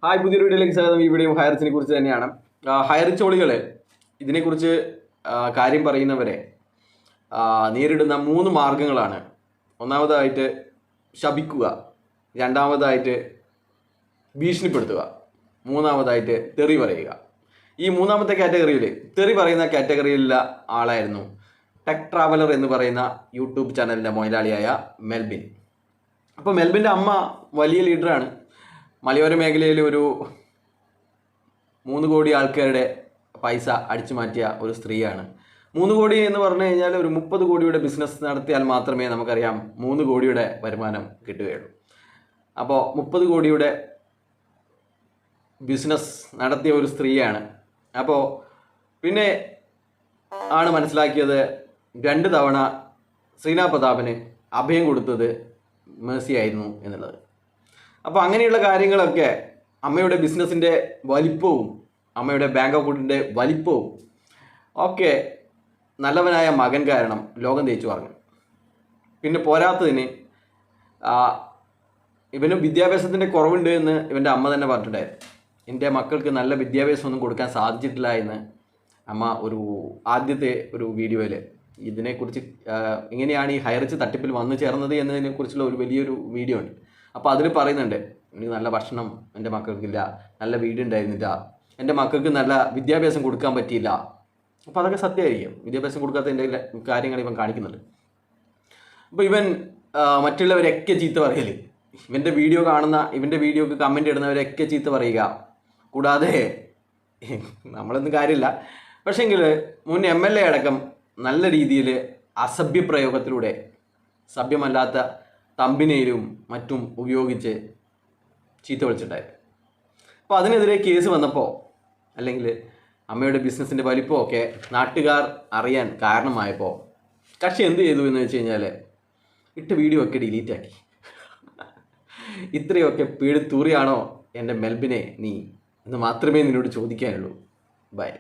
Hi, പുതിയൊരു വീഡിയോയിലേക്ക് സ്വാഗതം. ഈ വീഡിയോ ഹയറിച്ചിനെ കുറിച്ച് തന്നെയാണ്. ഹയറിച്ചോളികൾ ഇതിനെക്കുറിച്ച് കാര്യം പറയുന്നവരെ നേരിടുന്ന 3 മാർഗങ്ങളാണ്. ഒന്നാമതായിട്ട് ശപിക്കുക, രണ്ടാമതായിട്ട് ഭീഷണിപ്പെടുത്തുക, മൂന്നാമതായിട്ട് തെറി പറയുക. ഈ മൂന്നാമത്തെ കാറ്റഗറിയിൽ, തെറി പറയുന്ന കാറ്റഗറിയിലുള്ള ആളായിരുന്നു ടെക് ട്രാവലർ എന്ന് പറയുന്ന യൂട്യൂബ് ചാനലിൻ്റെ മുതലാളിയായ മെൽബിൻ. അപ്പോൾ മെൽബിൻ്റെ അമ്മ വലിയ ലീഡറാണ്. മലയോര മേഖലയിൽ ഒരു 3 കോടി ആൾക്കാരുടെ പൈസ അടിച്ചു മാറ്റിയ ഒരു സ്ത്രീയാണ്. 3 കോടി എന്ന് പറഞ്ഞു കഴിഞ്ഞാൽ ഒരു 30 കോടിയുടെ ബിസിനസ് നടത്തിയാൽ മാത്രമേ നമുക്കറിയാം 3 കോടിയുടെ വരുമാനം കിട്ടുകയുള്ളൂ. അപ്പോൾ 30 കോടിയുടെ ബിസിനസ് നടത്തിയ ഒരു സ്ത്രീയാണ്. അപ്പോൾ പിന്നെ ആണ് മനസ്സിലാക്കിയത് 2 തവണ ശ്രീനാ പ്രതാപന് അഭയം കൊടുത്തത് മേഴ്സി ആയിരുന്നു എന്നുള്ളത്. അപ്പോൾ അങ്ങനെയുള്ള കാര്യങ്ങളൊക്കെ അമ്മയുടെ ബിസിനസ്സിൻ്റെ വലിപ്പവും അമ്മയുടെ ബാങ്ക് അക്കൗണ്ടിൻ്റെ വലിപ്പവും ഒക്കെ നല്ലവനായ മകൻ കാരണം ലോകം തേച്ചു പറഞ്ഞു. പിന്നെ പോരാത്തതിന് ഇവന് വിദ്യാഭ്യാസത്തിൻ്റെ കുറവുണ്ട് എന്ന് ഇവൻ്റെ അമ്മ തന്നെ പറഞ്ഞിട്ടുണ്ടായിരുന്നു. എൻ്റെ മക്കൾക്ക് നല്ല വിദ്യാഭ്യാസമൊന്നും കൊടുക്കാൻ സാധിച്ചിട്ടില്ല എന്ന് അമ്മ ആദ്യത്തെ ഒരു വീഡിയോയിൽ ഇതിനെക്കുറിച്ച് എങ്ങനെയാണ് ഈ ഹയറിച്ച് തട്ടിപ്പിൽ വന്നു ചേർന്നത് എന്നതിനെക്കുറിച്ചുള്ള ഒരു വലിയൊരു വീഡിയോ ഉണ്ട്. അപ്പോൾ അതിൽ പറയുന്നുണ്ട്, എനിക്ക് നല്ല ഭക്ഷണം എൻ്റെ മക്കൾക്കില്ല, നല്ല വീടുണ്ടായിരുന്നില്ല, എൻ്റെ മക്കൾക്ക് നല്ല വിദ്യാഭ്യാസം കൊടുക്കാൻ പറ്റിയില്ല. അപ്പോൾ അതൊക്കെ സത്യമായിരിക്കും. വിദ്യാഭ്യാസം കൊടുക്കാത്തതിൻ്റെ കാര്യങ്ങൾ ഇവൻ കാണിക്കുന്നുണ്ട്. അപ്പോൾ ഇവൻ മറ്റുള്ളവരൊക്കെ ചീത്ത പറയൽ, ഇവൻ്റെ വീഡിയോ കാണുന്ന, ഇവൻ്റെ വീഡിയോക്ക് കമൻ്റ് ഇടുന്നവരൊക്കെ ചീത്ത പറയുക. കൂടാതെ നമ്മളൊന്നും കാര്യമില്ല, പക്ഷേങ്കിൽ മുൻ MLA അടക്കം നല്ല രീതിയിൽ അസഭ്യപ്രയോഗത്തിലൂടെ സഭ്യമല്ലാത്ത തമ്പിനെയിലും മറ്റും ഉപയോഗിച്ച് ചീത്ത വിളിച്ചിട്ടുണ്ടായിരുന്നു. അപ്പോൾ അതിനെതിരെ കേസ് വന്നപ്പോൾ, അല്ലെങ്കിൽ അമ്മയുടെ ബിസിനസ്സിൻ്റെ വലിപ്പമൊക്കെ നാട്ടുകാർ അറിയാൻ കാരണമായപ്പോൾ കക്ഷി എന്ത് ചെയ്തു എന്ന് വെച്ച് കഴിഞ്ഞാൽ ഇട്ട വീഡിയോ ഒക്കെ ഡിലീറ്റ് ആക്കി. ഇത്രയൊക്കെ പേടിത്തൂറിയാണോ എൻ്റെ മെൽബിനെ നീ എന്ന് മാത്രമേ നിന്നോട് ചോദിക്കാനുള്ളൂ. ബൈ.